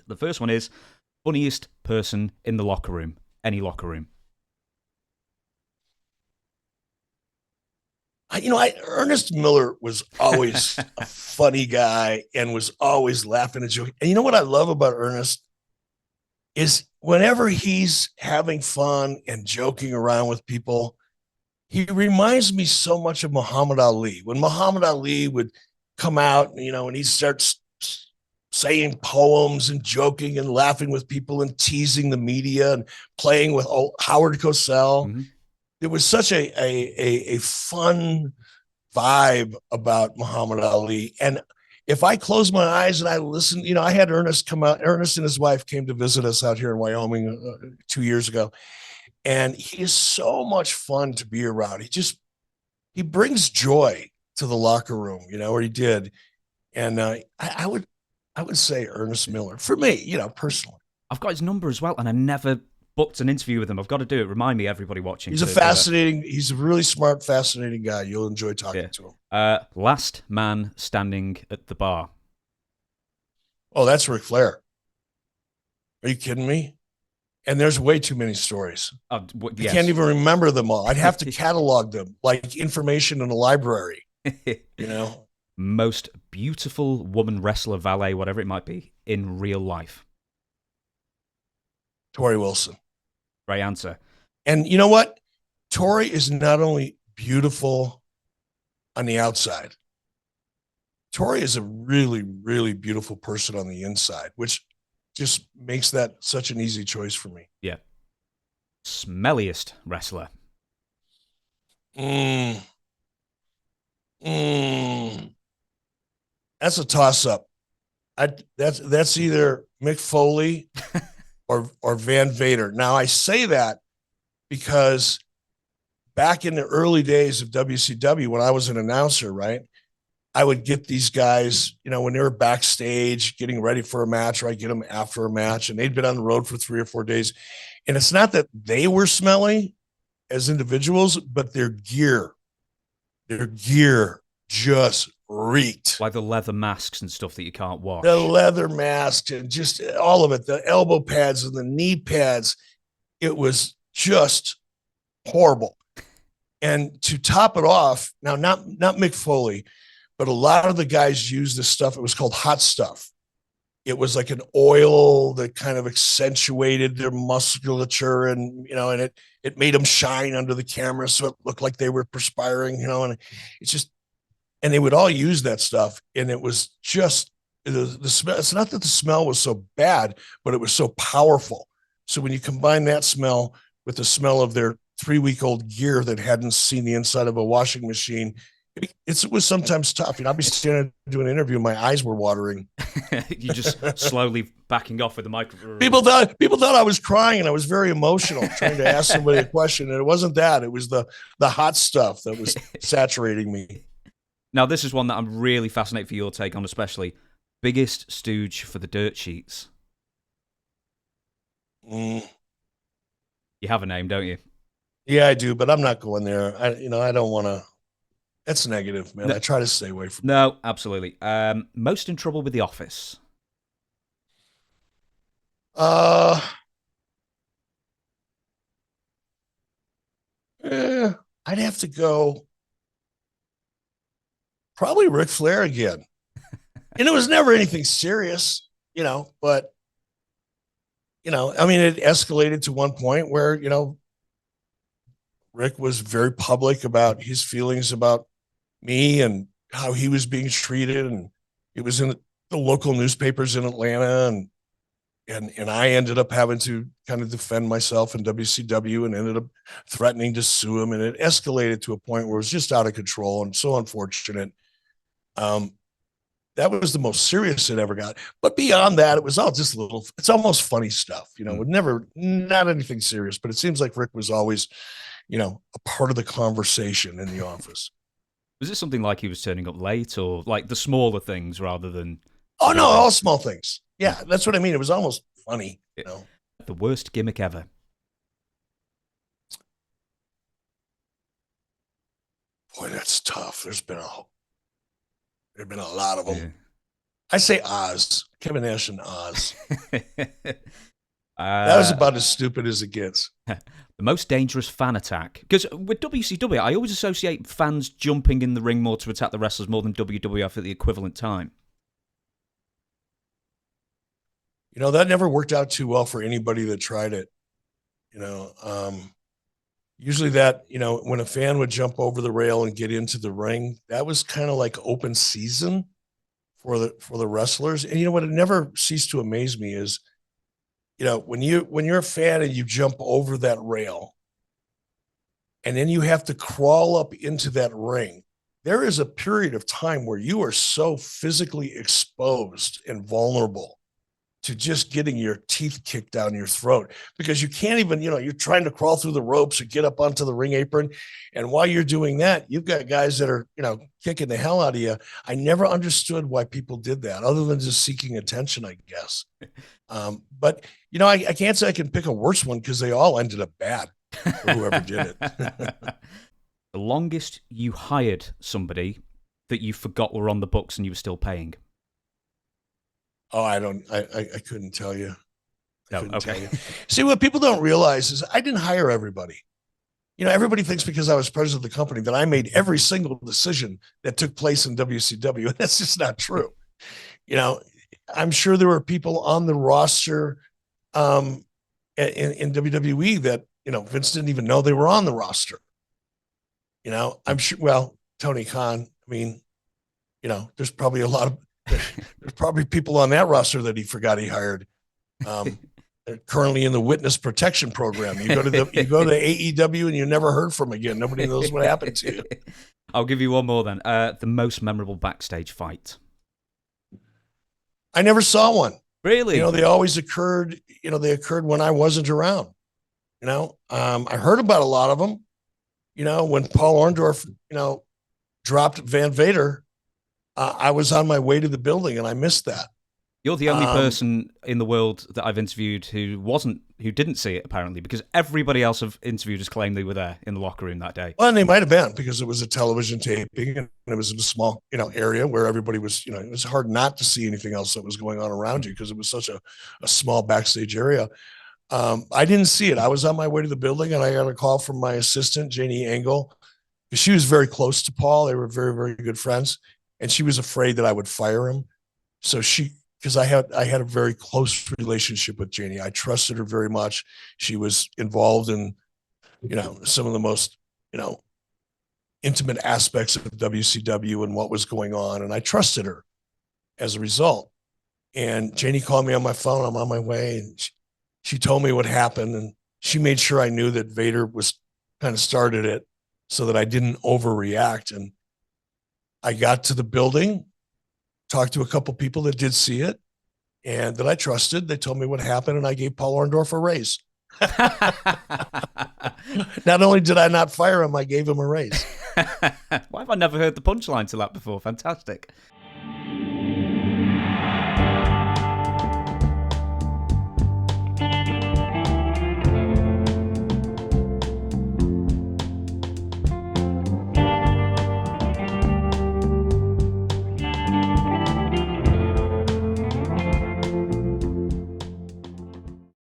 The first one is funniest person in the locker room, any locker room. Ernest Miller was always a funny guy and was always laughing and joking. And you know what I love about Ernest is whenever he's having fun and joking around with people, he reminds me so much of Muhammad Ali. When Muhammad Ali would come out, and he starts saying poems and joking and laughing with people and teasing the media and playing with Howard Cosell. Mm-hmm. There was such a fun vibe about Muhammad Ali. And if I close my eyes and I listen, I had Ernest come out. Ernest and his wife came to visit us out here in Wyoming 2 years ago. And he is so much fun to be around. He brings joy to the locker room, or he did. And I would say Ernest Miller for me, personally. I've got his number as well, and I never booked an interview with him. I've got to do it. Remind me, everybody watching. He's a really smart, fascinating guy. You'll enjoy talking to him. Last man standing at the bar. Oh, that's Ric Flair. Are you kidding me? And there's way too many stories. Yes. I can't even remember them all. I'd have to catalog them like information in a library. Most beautiful woman wrestler, valet, whatever it might be, in real life. Torrie Wilson. Right answer. And you know what? Torrie is not only beautiful on the outside. Torrie is a really, really beautiful person on the inside, which just makes that such an easy choice for me. Yeah. Smelliest wrestler. That's a toss-up. That's either Mick Foley or Van Vader. Now I say that because back in the early days of WCW, when I was an announcer, right, I would get these guys, when they were backstage getting ready for a match, or I get them after a match, and they'd been on the road for 3 or 4 days. And it's not that they were smelly as individuals, but their gear just reeked. Like the leather masks and stuff that you can't wash. The leather mask and just all of it, the elbow pads and the knee pads. It was just horrible. And to top it off, now not Mick Foley, but a lot of the guys used this stuff. It was called hot stuff. It was like an oil that kind of accentuated their musculature, and it made them shine under the camera, so it looked like they were perspiring. And it's just, and they would all use that stuff, and it was just the smell. It's not that the smell was so bad, but it was so powerful. So when you combine that smell with the smell of their 3-week-old gear that hadn't seen the inside of a washing machine, it was sometimes tough. I'd be standing doing an interview, and my eyes were watering. You just slowly backing off with the microphone. People thought I was crying, and I was very emotional trying to ask somebody a question, and it wasn't that. It was the hot stuff that was saturating me. Now, this is one that I'm really fascinated for your take on, especially. Biggest stooge for the dirt sheets. You have a name, don't you? Yeah, I do, but I'm not going there. I don't want to. That's negative, man. No, I try to stay away from. No, absolutely. Most in trouble with the office. I'd have to go. Probably Ric Flair again. And it was never anything serious, but I mean, it escalated to one point where, Rick was very public about his feelings about me and how he was being treated. And it was in the local newspapers in Atlanta. And I ended up having to kind of defend myself in WCW and ended up threatening to sue him. And it escalated to a point where it was just out of control and so unfortunate. That was the most serious it ever got. But beyond that, it was all just it's almost funny stuff, not anything serious, but it seems like Rick was always, a part of the conversation in the office. Was it something like he was turning up late, or like the smaller things rather than... Oh, no, all small things. Yeah, that's what I mean. It was almost funny, The worst gimmick ever. Boy, that's tough. There've been a lot of them. I say Oz, Kevin Nash and Oz. That was uh, about as stupid as it gets. the most dangerous fan attack. Because with WCW, I always associate fans jumping in the ring more to attack the wrestlers more than WWF at the equivalent time. That never worked out too well for anybody that tried it. Usually that, when a fan would jump over the rail and get into the ring, that was kind of like open season for the wrestlers. And what it never ceased to amaze me is, when you're a fan and you jump over that rail and then you have to crawl up into that ring, there is a period of time where you are so physically exposed and vulnerable to just getting your teeth kicked down your throat, because you can't even, you're trying to crawl through the ropes or get up onto the ring apron. And while you're doing that, you've got guys that are, kicking the hell out of you. I never understood why people did that other than just seeking attention, I guess. But, I can't say I can pick a worse one because they all ended up bad for whoever did it. The longest you hired somebody that you forgot were on the books and you were still paying? Oh, I couldn't tell you. No, okay. See, what people don't realize is I didn't hire everybody. Everybody thinks because I was president of the company that I made every single decision that took place in WCW. And that's just not true. I'm sure there were people on the roster in WWE that, Vince didn't even know they were on the roster. I'm sure, well, Tony Khan, there's probably there's probably people on that roster that he forgot he hired. They're currently in the witness protection program. You go to AEW and you never heard from again. Nobody knows what happened to you. I'll give you one more then. The most memorable backstage fight. I never saw one. Really? They always occurred. They occurred when I wasn't around. I heard about a lot of them. When Paul Orndorff, dropped Van Vader. I was on my way to the building and I missed that. You're the only person in the world that I've interviewed who didn't see it, apparently, because everybody else I've interviewed has claimed they were there in the locker room that day. Well, and they might have been because it was a television taping and it was in a small, area where everybody was, it was hard not to see anything else that was going on around you because it was such a small backstage area. I didn't see it. I was on my way to the building and I got a call from my assistant, Janie Engel, because she was very close to Paul. They were very, very good friends. And she was afraid that I would fire him. So because I had a very close relationship with Janie. I trusted her very much. She was involved in, some of the most, intimate aspects of WCW and what was going on. And I trusted her as a result. And Janie called me on my phone. I'm on my way. And she told me what happened. And she made sure I knew that Vader was kind of started it so that I didn't overreact. And I got to the building, talked to a couple people that did see it and that I trusted. They told me what happened and I gave Paul Orndorff a raise. Not only did I not fire him, I gave him a raise. Why have I never heard the punchline to that before? Fantastic.